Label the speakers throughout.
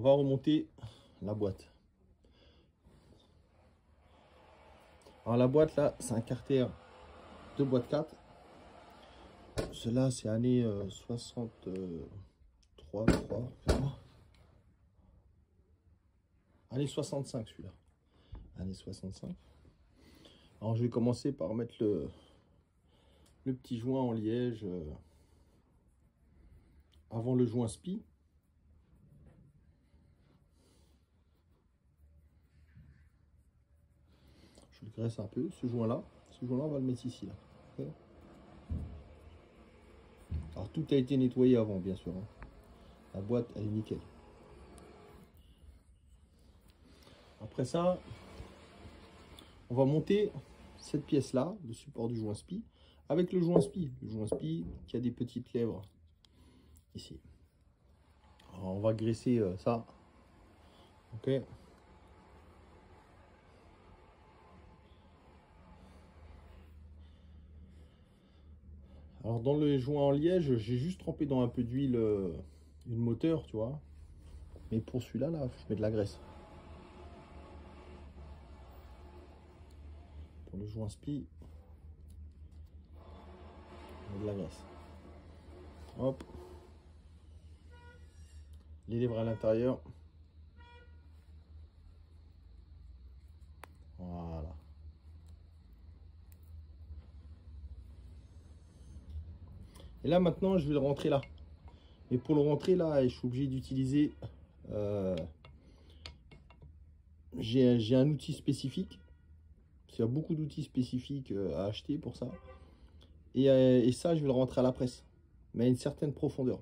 Speaker 1: va remonter la boîte. Alors la boîte là, c'est un Carter de boîte 4. Cela c'est année 63, je crois. Année 65 celui-là. Année 65. Alors je vais commencer par mettre le petit joint en liège avant le joint spi. Je le graisse un peu, ce joint-là. Ce joint-là, on va le mettre ici. Là. Okay. Alors tout a été nettoyé avant, bien sûr. Hein. La boîte, elle est nickel. Après ça, on va monter cette pièce-là, le support du joint spi, avec le joint spi. Le joint spi qui a des petites lèvres ici. Alors, on va graisser ça. Ok. Alors dans le joint en liège, j'ai juste trempé dans un peu d'huile une moteur, tu vois. Mais pour celui-là, là, je mets de la graisse. Pour le joint spi, je mets de la graisse. Hop. Les lèvres à l'intérieur. Voilà. Et là maintenant, je vais le rentrer là. Mais pour le rentrer là, je suis obligé d'utiliser... j'ai un outil spécifique. Il y a beaucoup d'outils spécifiques à acheter pour ça. Et ça, je vais le rentrer à la presse. Mais à une certaine profondeur.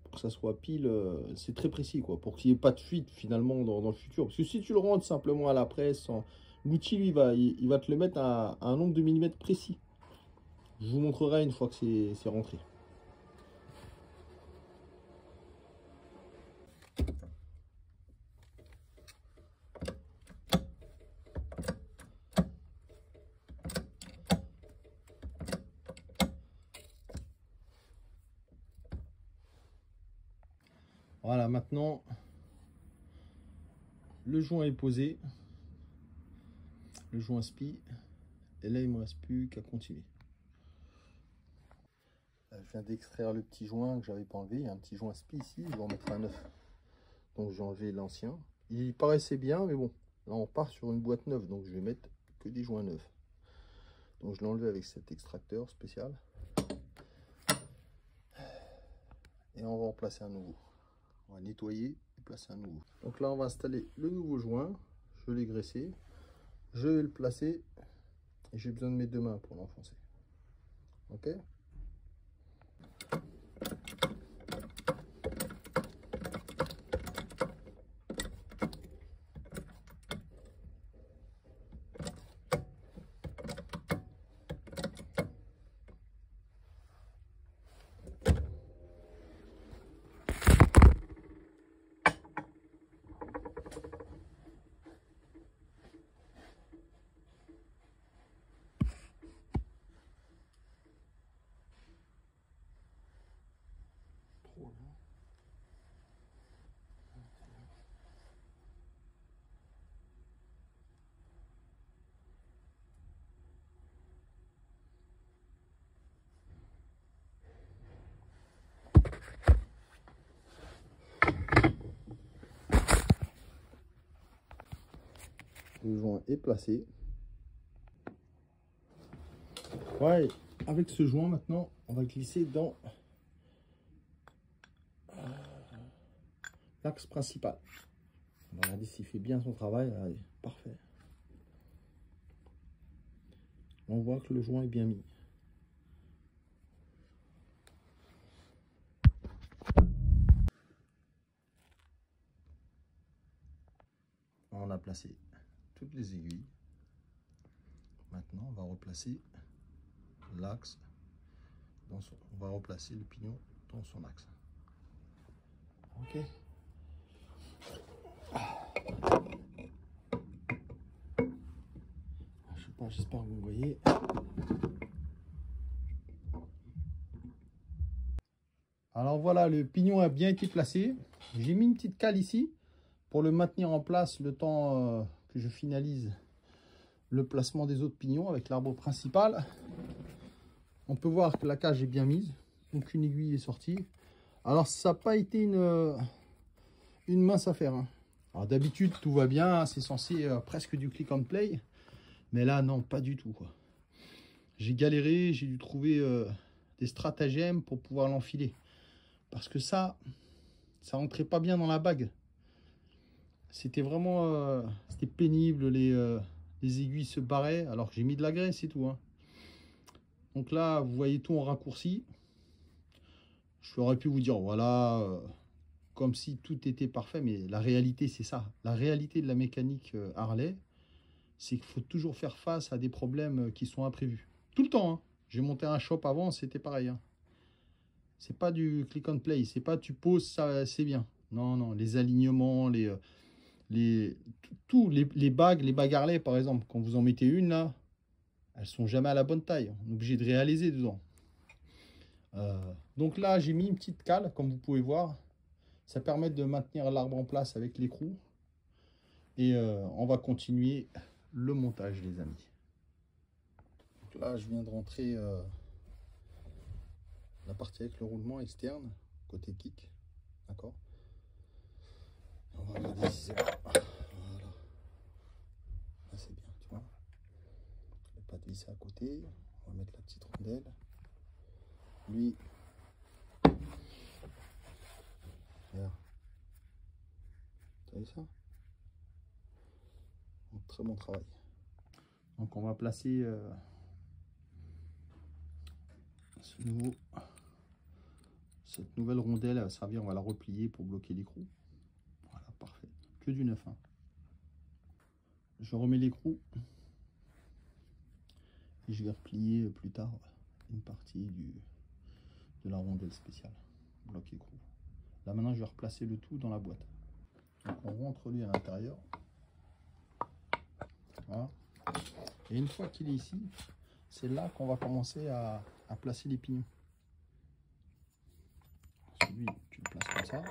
Speaker 1: Pour que ça soit pile, c'est très précis, quoi. Pour qu'il n'y ait pas de fuite finalement dans le futur. Parce que si tu le rentres simplement à la presse, l'outil, lui, il va te le mettre à un nombre de millimètres précis. Je vous montrerai une fois que c'est rentré. Voilà, maintenant, le joint est posé. Le joint spi. Et là, il ne me reste plus qu'à continuer. Je viens d'extraire le petit joint que j'avais pas enlevé. Il y a un petit joint spi ici. Je vais en mettre un neuf. Donc, j'ai enlevé l'ancien. Il paraissait bien, mais bon. Là, on part sur une boîte neuve. Donc, je vais mettre que des joints neufs. Donc, je l'ai enlevé avec cet extracteur spécial. Et on va en placer un nouveau. On va nettoyer et placer un nouveau. Donc là, on va installer le nouveau joint. Je l'ai graissé. Je vais le placer. Et j'ai besoin de mes deux mains pour l'enfoncer. Ok ? Le joint est placé. Ouais, avec ce joint maintenant, on va glisser dans l'axe principal. On va regarder s'il fait bien son travail. Allez, parfait. On voit que le joint est bien mis. On a placé toutes les aiguilles. Maintenant, on va replacer l'axe. On va replacer le pignon dans son axe. Ok. Je sais pas, j'espère que vous voyez. Alors voilà, le pignon a bien été placé. J'ai mis une petite cale ici pour le maintenir en place le temps que je finalise le placement des autres pignons avec l'arbre principal. On peut voir que la cage est bien mise, aucune aiguille est sortie. Alors ça n'a pas été une mince affaire, hein. Alors d'habitude tout va bien, c'est censé presque du click and play, mais là non, pas du tout, quoi. J'ai galéré, j'ai dû trouver des stratagèmes pour pouvoir l'enfiler, parce que ça rentrait pas bien dans la bague. C'était vraiment c'était pénible, les aiguilles se barraient, alors que j'ai mis de la graisse et tout, hein. Donc là vous voyez tout en raccourci. J'aurais pu vous dire voilà, comme si tout était parfait, mais la réalité c'est ça. La réalité de la mécanique Harley, c'est qu'il faut toujours faire face à des problèmes qui sont imprévus. Tout le temps, hein. J'ai monté un shop avant, c'était pareil, hein. C'est pas du click and play, c'est pas tu poses, ça c'est bien. Non, non, les alignements, les bagues, les bagues Harley par exemple, quand vous en mettez une là, elles sont jamais à la bonne taille. On est obligé de réaliser dedans. Donc là, j'ai mis une petite cale, comme vous pouvez voir. Ça permet de maintenir l'arbre en place avec l'écrou. Et on va continuer le montage, les amis. Donc là, je viens de rentrer la partie avec le roulement externe, côté kick. D'accord. On va regarder si c'est bon. Voilà. Là, c'est bien, tu vois. Je ne vais pas te visser à côté. On va mettre la petite rondelle. Lui, regarde. T'as vu ça? Donc, très bon travail. Donc on va placer cette nouvelle rondelle, elle va servir, on va la replier pour bloquer l'écrou. Voilà, parfait. Que du neuf, hein. Je remets l'écrou et je vais replier plus tard une partie de la rondelle spéciale, bloc écrou. Là maintenant je vais replacer le tout dans la boîte. Donc on rentre lui à l'intérieur. Voilà. Et une fois qu'il est ici, c'est là qu'on va commencer à placer les pignons. Celui, tu le places comme ça.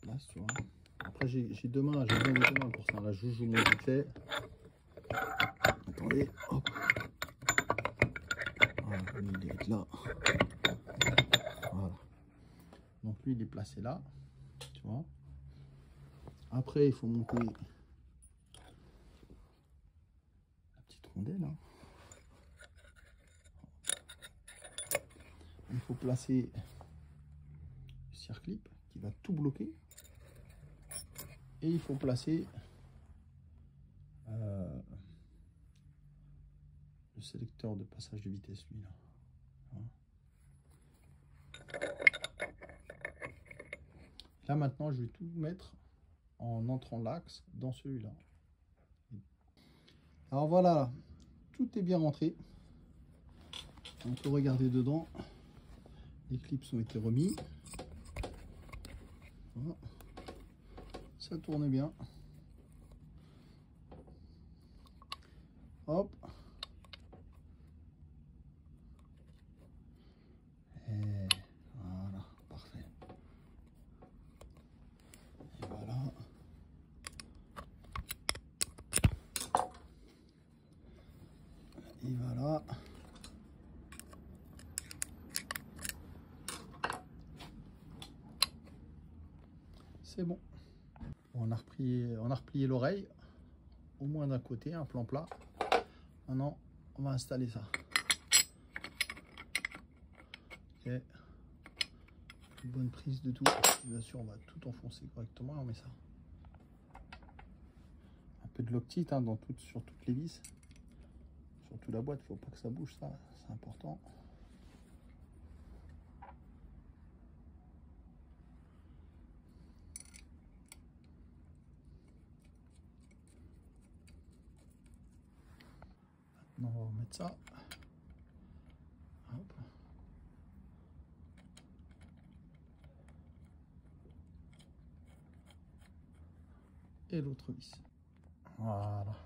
Speaker 1: Place, tu vois. Après, j'ai deux mains, j'ai bien deux mains pour ça. Là, je joue mon vite fait. Attendez, hop. Voilà, lui, il est là. Voilà. Donc, lui, il est placé là. Tu vois. Après, il faut monter la petite rondelle, hein. Il faut placer le circlip qui va tout bloquer. Et il faut placer le sélecteur de passage de vitesse, lui là. Voilà. Là maintenant, je vais tout mettre en entrant l'axe dans celui-là. Alors voilà, tout est bien rentré. On peut regarder dedans. Les clips ont été remis. Voilà. Ça tourne bien. Hop. Et voilà, parfait. Et voilà. Et voilà. C'est bon. On a replié l'oreille, au moins d'un côté, un plan plat. Maintenant, on va installer ça. Ok. Une bonne prise de tout. Bien sûr, on va tout enfoncer correctement. On met ça. Un peu de loctite hein, sur toutes les vis. Surtout la boîte, il ne faut pas que ça bouge, ça. C'est important. Maintenant, on va remettre ça. Hop. Et l'autre vis. Voilà.